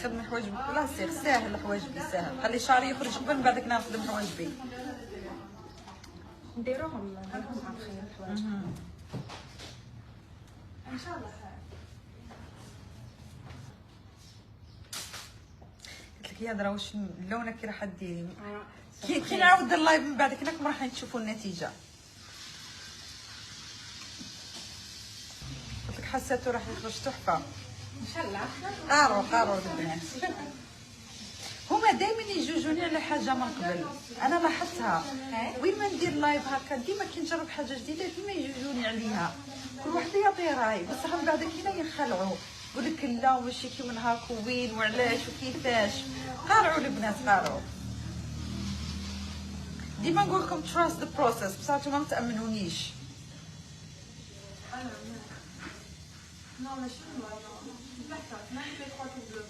خدمي حوايجك لا سير ساهل حوايجك ساهل خلي شعري يخرج قبل من بعدك نخدم حوايجبي نديروهم على خير الحوايج ان شاء الله. قلت لك يا درا واش لونك كي راح ديري كي نعاود اللايف من بعد كناكم راح تشوفوا النتيجه. قلت لك حسيتو راح يخرج تحفه ان شاء الله. قاروا البنات هما دائما يجوجوني على حاجه من قبل. انا لاحظتها وين ما ندير لايف هكا ديما كي نجرب حاجه جديده ديما يجوجوني عليها كل واحد يعطي راي بصح من بعد كينا ينخلعوا يقول لك لا ماشي كي من هاك وين وعلاش وكيفاش. قارعوا البنات قارعوا ديما نقول لكم تراست ذا بروسيس بصح ما تامنونيش. Non, mais je suis moi, non. D'accord, même les trois que je veux.